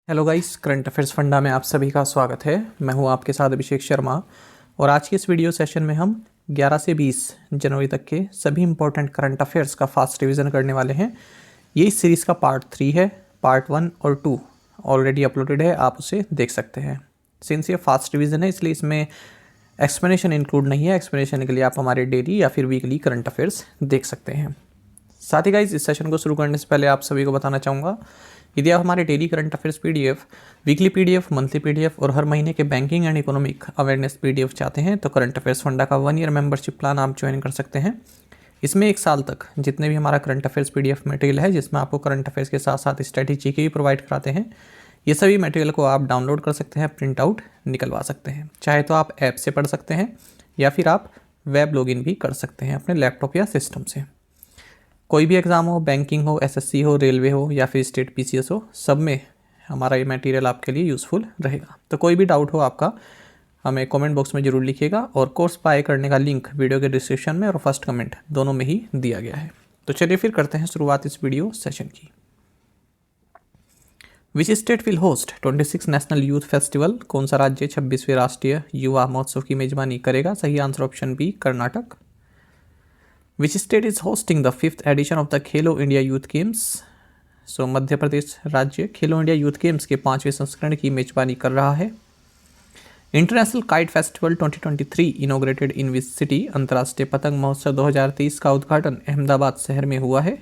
Hello guys, current affairs funda में आप सभी का स्वागत है। मैं हूं आपके साथ अभिषेक शर्मा और आज के इस वीडियो सेशन में हम 11 से 20 जनवरी तक के सभी इंपॉर्टेंट करंट अफेयर्स का फास्ट रिवीजन करने वाले हैं। ये इस सीरीज़ का पार्ट 3 है। पार्ट 1 और 2 ऑलरेडी अपलोडेड है, आप उसे देख सकते हैं। सिंस ये फास्ट रिवीजन है इसलिए इसमें एक्सप्लेनेशन इंक्लूड नहीं है। एक्सप्लेनेशन के लिए आप हमारे डेली या फिर वीकली करंट अफेयर्स देख सकते हैं। साथ ही गाइस, इस सेशन को शुरू करने से पहले आप सभी को बताना चाहूँगा, यदि आप हमारे daily current affairs PDF, weekly PDF, monthly PDF और हर महीने के banking and economic awareness PDF चाहते हैं तो करंट अफेयर्स फंडा का 1 ईयर मेंबरशिप प्लान आप ज्वाइन कर सकते हैं। इसमें 1 साल तक जितने भी हमारा करंट अफेयर्स पीडीएफ मटेरियल है, जिसमें आपको करंट अफेयर्स के साथ साथ स्ट्रेटेजी के भी प्रोवाइड कराते हैं, ये सभी मटेरियल को आप डाउनलोड कर सकते हैं, प्रिंट आउट निकलवा सकते हैं। चाहे तो आप ऐप से पढ़ सकते हैं या फिर आप वेब लॉगिन भी कर सकते हैं अपने लैपटॉप या सिस्टम से। कोई भी एग्ज़ाम हो, बैंकिंग हो, एसएससी हो, रेलवे हो या फिर स्टेट पीसीएस हो, सब में हमारा ये मटेरियल आपके लिए यूज़फुल रहेगा। तो कोई भी डाउट हो आपका, हमें कमेंट बॉक्स में ज़रूर लिखिएगा और कोर्स बाय करने का लिंक वीडियो के डिस्क्रिप्शन में और फर्स्ट कमेंट दोनों में ही दिया गया है। तो चलिए फिर करते हैं शुरुआत इस वीडियो सेशन की। Which state will host 26 national youth festival? कौन सा राज्य 26वें राष्ट्रीय युवा महोत्सव की मेजबानी करेगा? सही answer option B, Karnataka. Which state is hosting the 5th edition of the Khelo India youth games? सो मध्य प्रदेश राज्य खेलो इंडिया यूथ गेम्स के 5वें संस्करण की मेजबानी कर रहा है। International kite festival 2023 inaugurated in which city? अंतर्राष्ट्रीय पतंग महोत्सव 2023 का उद्घाटन अहमदाबाद शहर में हुआ है।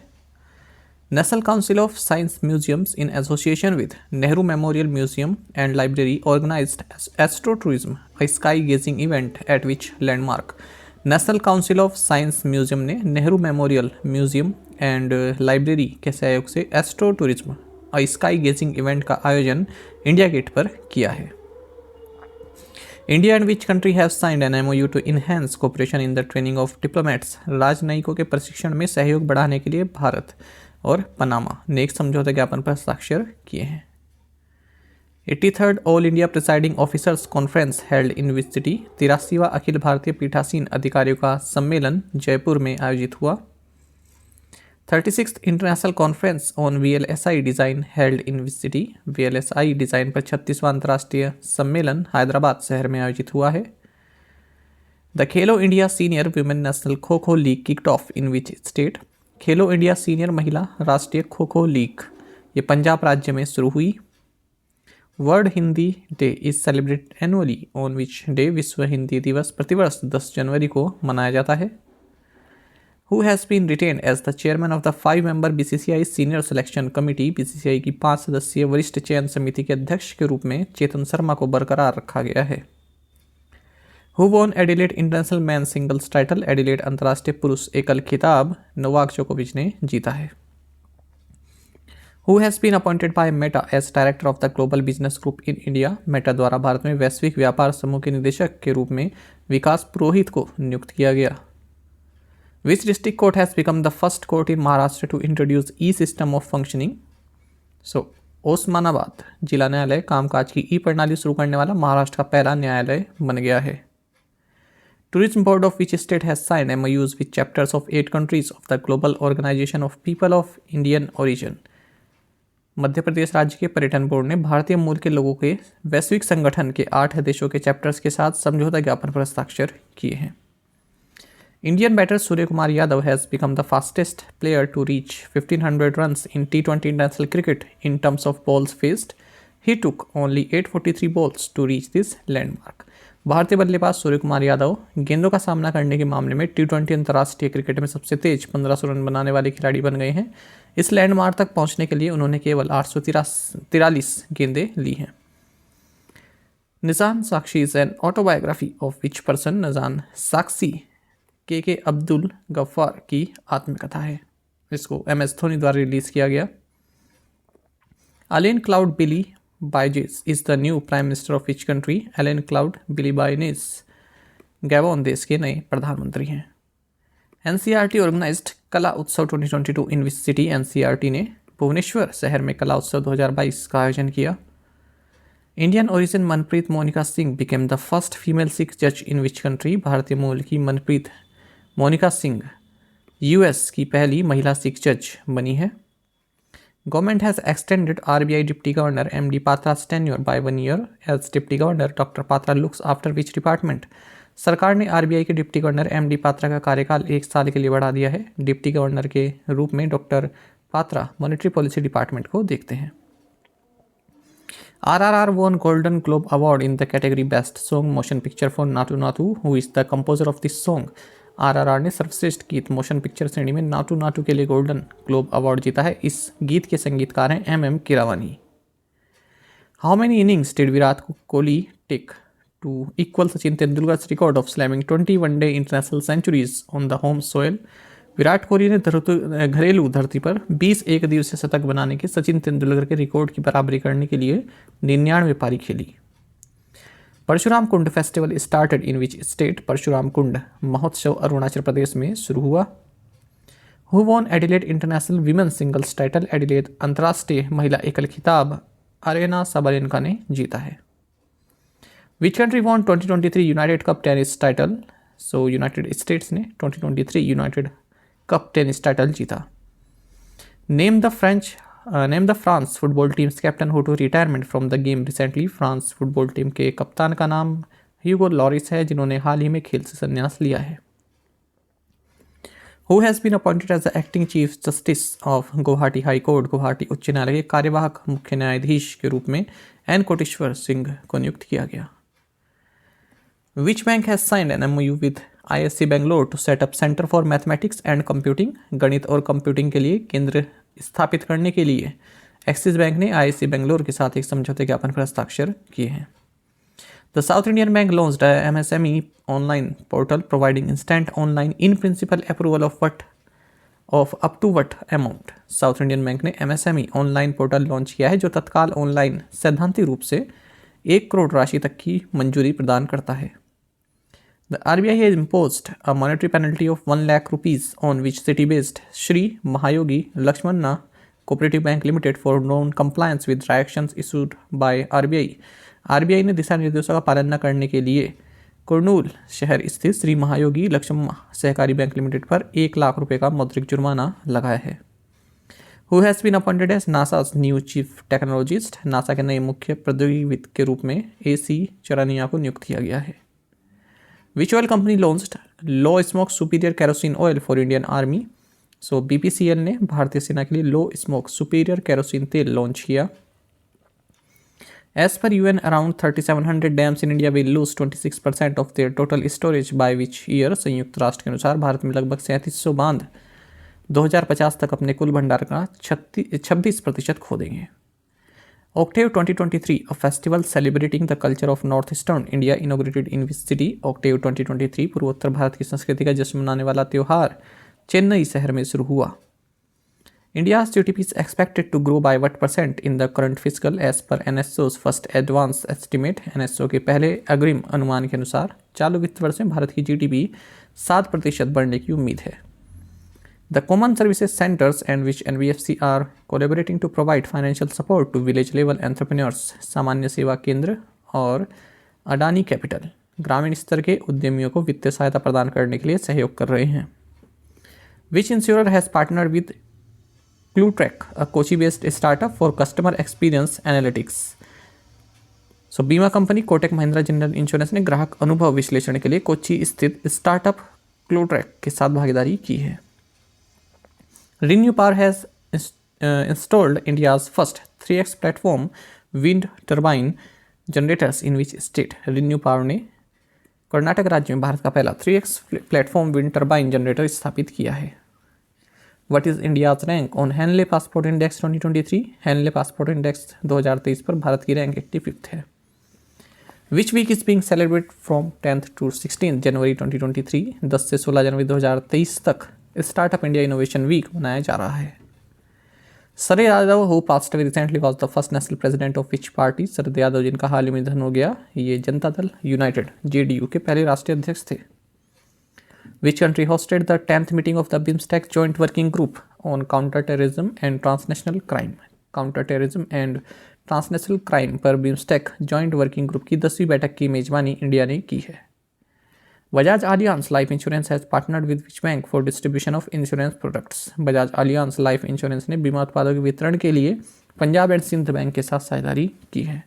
National council of science museums in association with Nehru memorial museum and library organised astro tourism a sky gazing event at which landmark? National council of science museum ने Nehru memorial museum and library के सहयोग से astro tourism और sky gazing event का आयोजन India gate पर किया है। India and which country have signed an MoU to enhance cooperation in the training of diplomats? राजनयिकों के प्रशिक्षण में सहयोग बढ़ाने के लिए भारत और पनामा ने एक समझौता ज्ञापन पर हस्ताक्षर किए हैं। 83rd all India presiding officers conference held in which city? 83वां अखिल भारतीय पीठासीन अधिकारियों का सम्मेलन जयपुर में आयोजित हुआ। 36th international conference on VLSI design held in which city? VLSI design पर 36वां अंतर्राष्ट्रीय सम्मेलन हैदराबाद शहर में आयोजित हुआ है। The Khelo India senior women national kho kho league kicked of in which state? Khelo India senior महिला राष्ट्रीय खो खो लीग ये पंजाब राज्य में शुरू हुई। World Hindi day is celebrate annually on which day? विश्व हिंदी दिवस प्रतिवर्ष 10 जनवरी को मनाया जाता है। Who has been retained as the chairman of the 5-member BCCI senior selection committee? BCCI की 5 सदस्यीय वरिष्ठ चयन समिति के अध्यक्ष के रूप में चेतन शर्मा को बरकरार रखा गया है। Who won Adelaide international man singles title? Adelaide अंतर्राष्ट्रीय पुरुष एकल खिताब नोवाक जोकोविच ने जीता है। Who has been appointed by Meta as director of the global business group in India? Meta द्वारा भारत में वैश्विक व्यापार समूह के निदेशक के रूप में विकास पुरोहित को नियुक्त किया गया। Which district court has become the first court in Maharashtra to introduce e-system of functioning? So, Osmanabad जिला न्यायालय कामकाज की ई प्रणाली शुरू करने वाला महाराष्ट्र का पहला न्यायालय बन गया है। Tourism Board of which state has signed MOUs with chapters of 8 countries of the Global Organization of People of Indian Origin? Madhya Pradesh राज्य के पर्यटन बोर्ड ने भारतीय मूल के लोगों के वैश्विक संगठन के 8 देशों के चैप्टर्स के साथ समझौता ज्ञापन पर हस्ताक्षर किए हैं। Indian batter Surya Kumar Yadav has become the fastest player to reach 1500 runs in T20 international cricket in terms of balls faced. He took only 843 balls to reach this landmark. भारतीय बल्लेबाज सूर्य कुमार यादव गेंदों का सामना करने के मामले में T20 अंतर्राष्ट्रीय क्रिकेट में सबसे तेज 1500 रन बनाने वाले खिलाड़ी बन गए हैं। इस लैंडमार्क तक पहुंचने के लिए उन्होंने केवल 843 गेंदें ली हैं। Nijan Sakshi is an autobiography of which person? Nijan Sakshi के अब्दुल गफ्फार की आत्मकथा है। इसको MS धोनी द्वारा रिलीज किया गया। Alain Claude Bilie Bynze is the new prime minister of which country? Alain Claude Bilie Bynze Gabon देश के नए प्रधानमंत्री हैं। NCERT ऑर्गेनाइज्ड कला उत्सव 2022 इन विच सिटी? NCERT ने भुवनेश्वर शहर में कला उत्सव 2022 का आयोजन किया। Indian origin Manpreet Monika Singh became the first female Sikh जज इन विच कंट्री? भारतीय मूल की मनप्रीत मोनिका सिंह US की पहली महिला सिख जज बनी है। Government has extended RBI Deputy Governor MD Patra's tenure by 1 year. As Deputy Governor, Dr. Patra looks after which department? सरकार ने आरबीआई के डिप्टी गवर्नर एमडी पात्रा का कार्यकाल 1 साल के लिए बढ़ा दिया है। डिप्टी गवर्नर के रूप में doctor Patra monetary policy department को देखते हैं। RRR won Golden Globe Award in the category Best Song Motion Picture for Natu Natu, who is the composer of this song. RRR ने सर्वश्रेष्ठ गीत मोशन पिक्चर श्रेणी में नाटू नाटू के लिए गोल्डन ग्लोब अवार्ड जीता है। इस गीत के संगीतकार हैं MM Keeravani. How many innings did Virat Kohli take to equal Sachin Tendulkar's record of slamming 20 one day international centuries on the home soil? Virat Kohli ने घरेलू धरती पर 20 एक दिवसीय शतक बनाने के सचिन तेंदुलकर के रिकॉर्ड की बराबरी करने के लिए 99 पारी खेली। Parshuram Kund festival started in which state? Parshuram Kund महोत्सव अरुणाचल प्रदेश में शुरू हुआ। Who won Adelaide international women's singles title? Adelaide अंतर्राष्ट्रीय महिला एकल खिताब अरेना साबालेंका ने जीता है। Which country won 2023 United Cup tennis title? So United States ने 2023 यूनाइटेड कप टेनिस टाइटल जीता। Name the France football team's captain who to retirement from the game recently? France football team के कप्तान का नाम ह्यूगो loris है, जिन्होंने हाल ही में खेल से संन्यास लिया है। Who has been appointed as the acting chief justice of Guwahati high court? Guwahati उच्च न्यायालय के कार्यवाहक मुख्य न्यायाधीश के रूप में एन कोटेश्वर सिंह को नियुक्त किया गया। Which bank has signed an MOU with ISC Bangalore to set up centre for mathematics and computing? गणित और कंप्यूटिंग के लिए केंद्र स्थापित करने के लिए एक्सिस बैंक ने ISC बेंगलोर के साथ एक समझौते ज्ञापन पर हस्ताक्षर किए हैं। The South Indian Bank launched MSME online portal providing instant online in principle approval of up to what amount? South Indian Bank ने MSME ऑनलाइन पोर्टल लॉन्च किया है, जो तत्काल ऑनलाइन सैद्धांतिक रूप से 1 करोड़ राशि तक की मंजूरी प्रदान करता है। The RBI has imposed a monetary penalty of 1 lakh rupees on which city-based Shri Mahayogi Lakshmanna Cooperative Bank Limited for non-compliance with directions issued by RBI. RBI ने दिशा निर्देशों का पालन न करने के लिए कुर्नूल शहर स्थित श्री महायोगी लक्ष्मण सहकारी बैंक लिमिटेड पर 1 लाख रुपए का मौद्रिक जुर्माना लगाया है। Who has been appointed as NASA's new chief technologist? NASA के नए मुख्य प्रौद्योगिकी के रूप में AC चरानिया को नियुक्त किया गया है। Which oil company launched low smoke superior kerosene oil for Indian Army? So BPCL ने भारतीय सेना के लिए लो स्मोक सुपीरियर केरोसिन तेल लॉन्च किया। As per UN, around 3,700 dams in India will lose 26% of their total storage by which year? संयुक्त राष्ट्र के अनुसार भारत में लगभग 3700 बांध 2050 तक अपने कुल भंडार का 26% खो देंगे। Octave 2023, a festival celebrating the culture of northeastern India, inaugurated in which city? Octave 2023 पूर्वोत्तर भारत की संस्कृति का जश्न मनाने वाला त्यौहार चेन्नई शहर में शुरू हुआ। India's GDP is expected to grow by what % in the current fiscal as per NSO's first advance estimate? NSO के पहले अग्रिम अनुमान के अनुसार चालू वित्त वर्ष में भारत की GDP 7% बढ़ने की उम्मीद है। The common services centers and which NBFC are collaborating to provide financial support to village level entrepreneurs? सामान्य सेवा केंद्र और अडानी कैपिटल ग्रामीण स्तर के उद्यमियों को वित्तीय सहायता प्रदान करने के लिए सहयोग कर रहे हैं। Which insurer has partnered with Cluetrack, a Kochi-based startup for customer experience analytics? So बीमा company Kotak Mahindra general insurance ने ग्राहक अनुभव विश्लेषण के लिए कोच्चि स्थित स्टार्टअप क्लूट्रैक के साथ भागीदारी की है। Renew Power has installed India's first 3x platform wind turbine generators in which state? Renew Power ने कर्नाटक राज्य में भारत का पहला 3x platform wind turbine generator स्थापित किया है। What is India's rank on Henley Passport Index 2023? Henley Passport Index 2023 पर भारत की रैंक 85th है। Which week is being celebrated from 10th to 16th January 2023? 10 से 16 जनवरी 2023 तक स्टार्टअप इंडिया इनोवेशन वीक मनाया जा रहा है। Sharad Yadav who passed away recently was the first national president of which party? Sharad Yadav जिनका हाल ही में निधन हो गया, ये जनता दल यूनाइटेड JDU के पहले राष्ट्रीय अध्यक्ष थे। Which country hosted the 10th meeting of the BIMSTEC joint working group on counter terrorism and transnational crime? Counter terrorism and transnational crime पर बिम्स्टेक जॉइंट वर्किंग ग्रुप की 10वीं बैठक की मेजबानी इंडिया ने की है। Bajaj Allianz life insurance has partnered with which bank for distribution of insurance products. Bajaj Allianz life insurance ने बीमा उत्पादों के वितरण के लिए पंजाब एंड सिंध बैंक के साथ साझेदारी की है।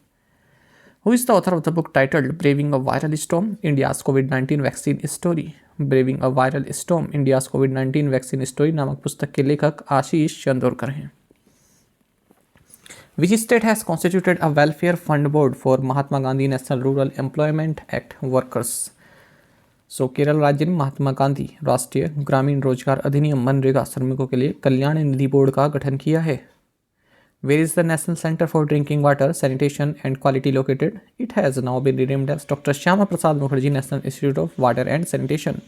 Who is the author of the book titled braving a viral storm India's covid vaccine story. Braving a viral storm India's covid vaccine story नामक पुस्तक के लेखक आशीष चंदोरकर हैं। Which state has constituted a welfare fund board for Mahatma Gandhi national rural employment act workers. So Kerala राज्य ने महात्मा गांधी राष्ट्रीय ग्रामीण रोजगार अधिनियम मनरेगा श्रमिकों के लिए कल्याण निधि बोर्ड का गठन किया है। Where is the National Center for Drinking Water, Sanitation and Quality located? It has now been renamed as doctor Shyama Prasad Mukherjee national institute of water and sanitation.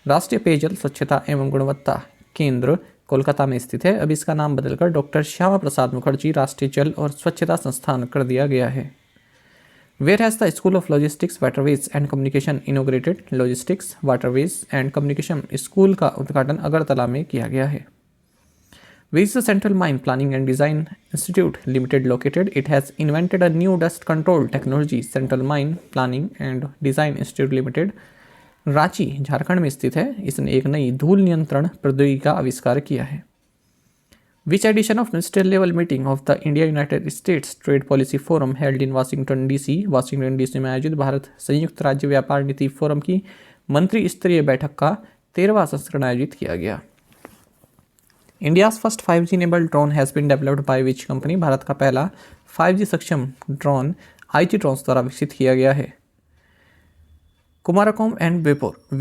राष्ट्रीय पेयजल स्वच्छता एवं गुणवत्ता केंद्र कोलकाता में स्थित है। अब इसका नाम बदलकर डॉक्टर श्यामा प्रसाद मुखर्जी राष्ट्रीय जल और स्वच्छता संस्थान कर दिया गया है। Where has the school of logistics waterways and communication inaugurated. Logistics waterways and communication school का उद्घाटन अगरतला में किया गया है। Where is the Central Mine Planning and Design Institute Limited located? It has invented a new dust control technology. Central Mine Planning and Design Institute Limited Ranchi Jharkhand में स्थित है। इसने एक नई धूल नियंत्रण प्रौद्योगिकी का आविष्कार किया है। Which edition of ministerial level meeting of the India United States Trade Policy Forum held in Washington DC? Washington DC में आयोजित भारत संयुक्त राज्य व्यापार नीति फोरम की मंत्री स्तरीय बैठक का 13वां संस्करण आयोजित किया गया। India's first 5G enabled drone has been developed by which company. Bharat का पहला 5G सक्षम ड्रोन IG ड्रोन्स द्वारा विकसित किया गया है। Kumarakom and Beypore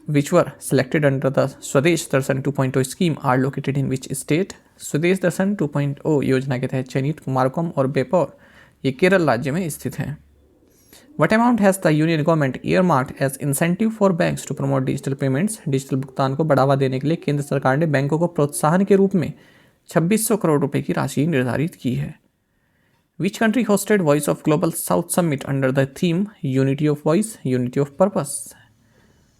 which were selected under the Swadesh Darshan 2.0 scheme are located in which state. Swadesh Darshan 2.0 योजना के तहत चयनित कुमारकोम और बेपोर ये केरल राज्य में स्थित हैं। What amount has the union government earmarked as incentive for banks to promote digital payments? Digital भुगतान को बढ़ावा देने के लिए केंद्र सरकार ने बैंकों को प्रोत्साहन के रूप में 2600 करोड़ रुपए की राशि निर्धारित की है। Which country hosted Voice of Global South Summit under the theme Unity of Voice, Unity of Purpose?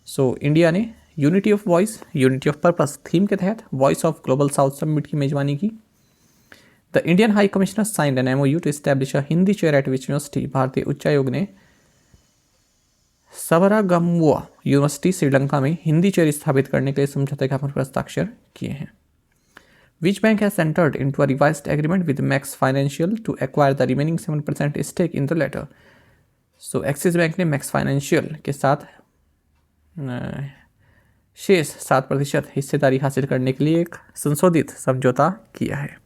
So India ने Unity of Voice, Unity of Purpose theme के तहत Voice of Global South Summit की मेजबानी की। The Indian High Commissioner signed an MOU to establish a Hindi chair at which university? भारतीय उच्चायोग ने सबरागमुआ university Sri Lanka में हिंदी चेयर स्थापित करने के लिए समझौते ज्ञापन पर हस्ताक्षर किए हैं। Which bank has entered into a revised agreement with Max Financial to acquire the remaining 7% stake in the latter. So Axis Bank ने मैक्स फाइनेंशियल के साथ शेष 7% हिस्सेदारी हासिल करने के लिए एक संशोधित समझौता किया है।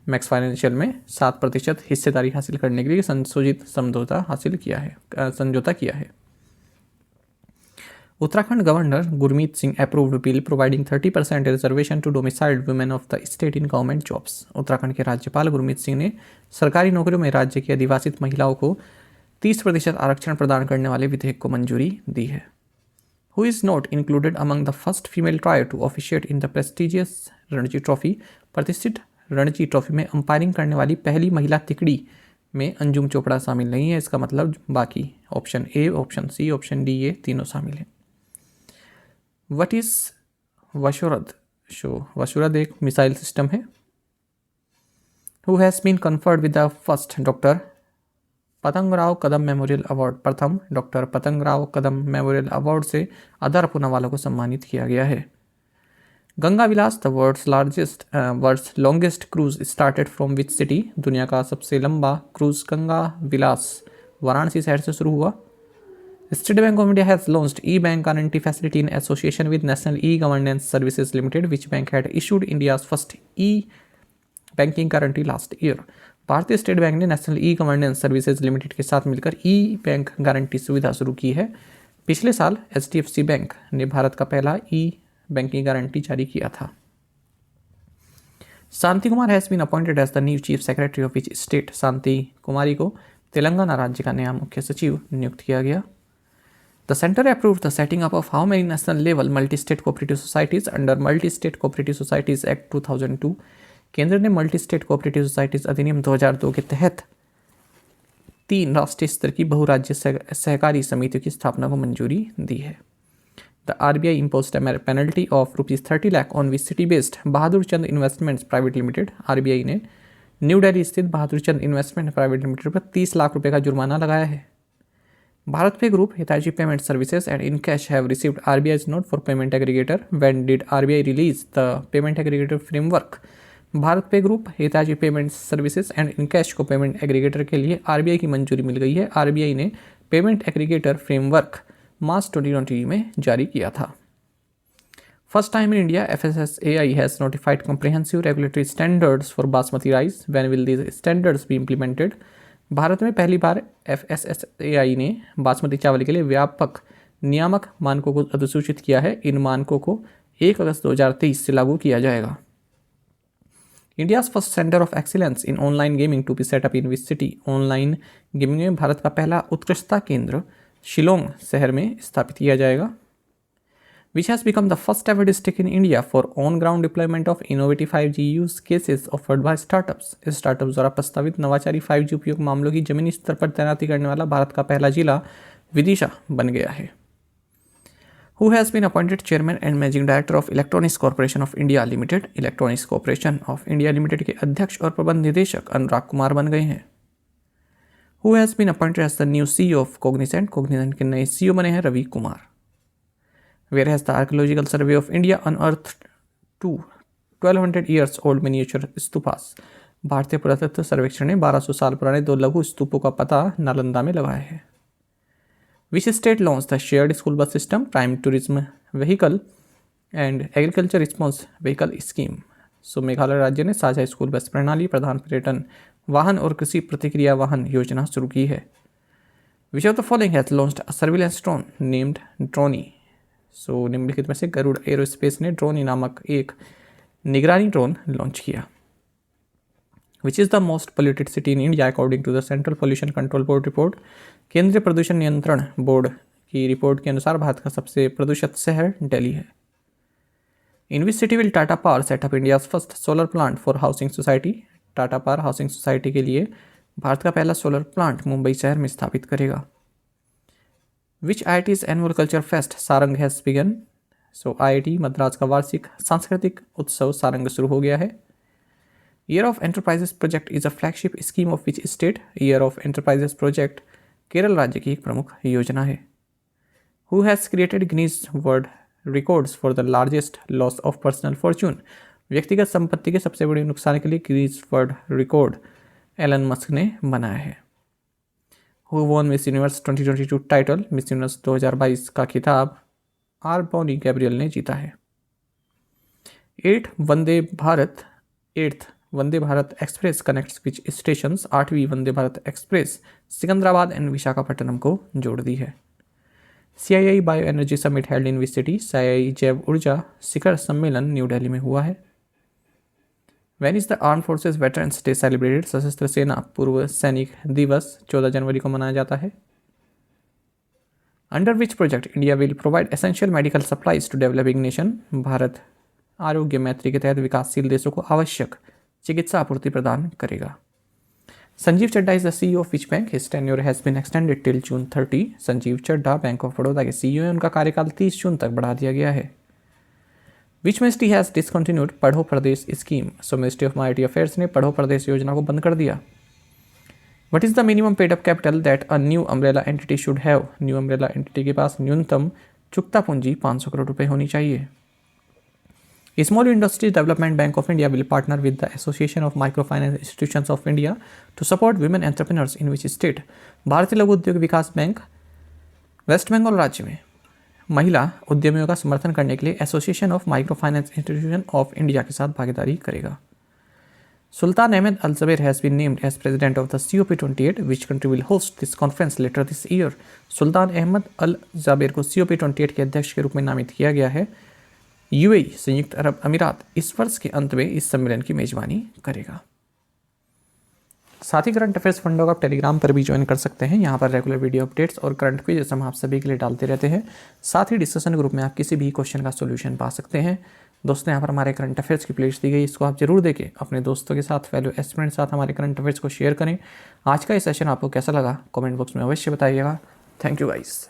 मैक्स फाइनेंशियल में 7% हिस्सेदारी हासिल करने के लिए संशोधित समझौता किया है। Uttarakhand governor Gurmeet Singh approved bill providing 30% reservation to domiciled women of the state in government jobs. Uttarakhand के राज्यपाल गुरमीत सिंह ने सरकारी नौकरियों में राज्य की अधिवासित महिलाओं को 30% आरक्षण प्रदान करने वाले विधेयक को मंजूरी दी है। Who is not included among the first female trio to officiate in the prestigious Ranji Trophy. प्रतिष्ठित रणजी ट्रॉफी में अंपायरिंग करने वाली पहली महिला तिकड़ी में अंजुम चोपड़ा शामिल नहीं है। इसका मतलब बाकी option A, option C, option D ये तीनों शामिल हैं। What is VSHORAD? वशुरद एक मिसाइल सिस्टम है। Who has been conferred with the first doctor Patangrao Kadam memorial award. प्रथम doctor Patangrao Kadam memorial award से अदर पूनावाला को सम्मानित किया गया है। Ganga Vilas the world's longest cruise started from which city. दुनिया का सबसे लंबा क्रूज गंगा विलास वाराणसी शहर से शुरू हुआ। State bank of India has launched E bank guarantee facility in association with national e governance services limited. Which bank had issued India's first E banking guarantee last year. भारतीय state bank ने national e governance services limited के साथ मिलकर ई bank guarantee सुविधा शुरू की है। पिछले साल HDFC बैंक ने भारत का पहला ई बैंकिंग गारंटी जारी किया था। Shanti Kumar has been appointed as the new chief secretary of which state. Shanti Kumari को तेलंगाना राज्य का नया मुख्य सचिव नियुक्त किया गया। The centre approved the setting up of how many national level multi state cooperative societies under multi state cooperative societies act 2002। केंद्र ने मल्टी स्टेट कोऑपरेटिव सोसाइटीज अधिनियम 2002 के तहत 3 राष्ट्रीय स्तर की बहुराज्य सहकारी समितियों की स्थापना को मंजूरी दी है। The RBI imposed a penalty of ₹30 lakh on which city-based Bahadur Chand investments private limited. RBI ने न्यू दिल्ली स्थित बहादुर चंद इन्वेस्टमेंट प्राइवेट लिमिटेड पर 30 लाख रुपए का जुर्माना लगाया है। Bharat Pay Group, Hitachi Payment Services, and InCash have received RBI's note for payment aggregator. When did RBI release the payment aggregator framework? Bharat पे group, Hitachi payment services and encash को payment aggregator के लिए RBI की मंजूरी मिल गई है। RBI ने payment aggregator framework मार्च 2020 में जारी किया था। First time in India FSSAI has notified comprehensive regulatory standards for basmati rice. When will these standards be implemented? Bharat में पहली बार FSSAI ने बासमती चावल के लिए व्यापक नियामक मानकों को अधिसूचित किया है। इन मानकों को 1 अगस्त 2023 से लागू किया जाएगा। India's first centre of excellence in online gaming to be set up in which city? Online gaming में भारत का पहला उत्कृष्टता केंद्र शिलोंग शहर में स्थापित किया जाएगा। Which has become the first ever district in India for on ground deployment of innovative 5G use cases offered by startups? इस स्टार्टअप द्वारा प्रस्तावित नवाचारी 5G उपयोग मामलों की जमीनी स्तर पर तैनाती करने वाला भारत का पहला जिला विदिशा बन गया है। Who has been appointed chairman and managing director of Electronics Corporation of India Limited? Electronics Corporation of India Limited के अध्यक्ष और प्रबंध निदेशक अनुराग कुमार बन गए हैं। Who has been appointed as the new CEO of Cognizant? Cognizant के नए CEO बने हैं Ravi Kumar. Where has the Archaeological Survey of India unearthed 1200 years old miniature stupas? भारतीय पुरातत्व सर्वेक्षण ने 1200 साल पुराने 2 लघु स्तूपों का पता नालंदा में लगाया है। Which state launched the shared school bus system, prime tourism vehicle and agriculture response vehicle scheme? So Meghalaya राज्य ने साझा स्कूल बस प्रणाली, प्रधान पर्यटन वाहन और कृषि प्रतिक्रिया वाहन योजना शुरू की है। Which of the following has launched a surveillance drone named Droni? So निम्नलिखित में से गरुड़ एरोस्पेस ने ड्रोनी नामक एक निगरानी ड्रोन लॉन्च किया। Which is the most polluted city in India according to the Central Pollution Control Board report? केंद्रीय प्रदूषण नियंत्रण बोर्ड की रिपोर्ट के अनुसार भारत का सबसे प्रदूषित शहर दिल्ली है। In which city will Tata Power set up India's first solar plant for housing society? Tata power housing society के लिए भारत का पहला सोलर प्लांट मुंबई शहर में स्थापित करेगा। Which IIT's annual culture fest Sarang has begun? So IIT Madras का वार्षिक सांस्कृतिक उत्सव सारंग शुरू हो गया है। Year of Enterprises Project is a flagship scheme of which state? Year of Enterprises Project Kerala राज्य की एक प्रमुख योजना है। Who has created Guinness World Records for the largest loss of personal fortune? व्यक्तिगत संपत्ति के सबसे बड़े नुकसान के लिए Guinness World Record Elon Musk ने बनाया है। Who won Miss Universe 2022 title? Miss Universe 2022 का खिताब आर बॉनी गैब्रियल ने जीता है। 8th Vande Bharat express connects which stations? 8वीं वंदे भारत एक्सप्रेस सिकंदराबाद एंड विशाखापट्टनम को जोड़ दी है। CII bio energy summit held in which city? CII जैव ऊर्जा शिखर सम्मेलन न्यू दिल्ली में हुआ है। When is the Armed Forces Veterans Day celebrated? सशस्त्र सेना पूर्व सैनिक दिवस 14 जनवरी को मनाया जाता है। Under which project India will provide essential medical supplies to developing nation? Bharat आरोग्य मैत्री के तहत विकासशील देशों को आवश्यक चिकित्सा आपूर्ति प्रदान करेगा। Sanjiv Chadha is the CEO of which bank? His tenure has been extended till June 30। Sanjiv Chadha bank of Baroda के CEO हैं, उनका कार्यकाल 30 जून तक बढ़ा दिया गया है। Which ministry has discontinued Padho Pradesh scheme? So ministry of minority affairs ने पढ़ो प्रदेश योजना को बंद कर दिया। What is the minimum paid up capital that a new umbrella entity should have? New umbrella entity के पास न्यूनतम चुकता पूंजी 500 करोड़ रुपए होनी चाहिए। Small Industries Development Bank of India will partner with the Association of Microfinance Institutions of India to support women entrepreneurs in which state? भारतीय लघु उद्योग विकास बैंक वेस्ट बंगाल राज्य में महिला उद्यमियों का समर्थन करने के लिए association of micro finance institution of India के साथ भागीदारी करेगा। Sultan Ahmed Al Jaber has been named as president of the COP28 which country will host this conference later this year? Sultan Ahmed Al Jaber को COP28 के अध्यक्ष के रूप में नामित किया गया है। UAE संयुक्त अरब अमीरात इस वर्ष के अंत में इस सम्मेलन की मेजबानी करेगा। साथ ही करंट अफेयर्स फंडों का आप टेलीग्राम पर भी ज्वाइन कर सकते हैं। यहाँ पर रेगुलर वीडियो अपडेट्स और करंट क्विज़ हम आप सभी के लिए डालते रहते हैं। साथ ही डिस्कशन ग्रुप में आप किसी भी क्वेश्चन का सोल्यूशन पा सकते हैं। दोस्तों, यहाँ पर हमारे करंट अफेयर्स की प्लेलिस्ट दी गई, इसको आप जरूर देखें। अपने दोस्तों के साथ, फेलो एस्पिरेंट के साथ हमारे करंट अफेयर्स को शेयर करें। आज का ये सेशन आपको कैसा लगा कमेंट बॉक्स में अवश्य बताइएगा। Thank you guys.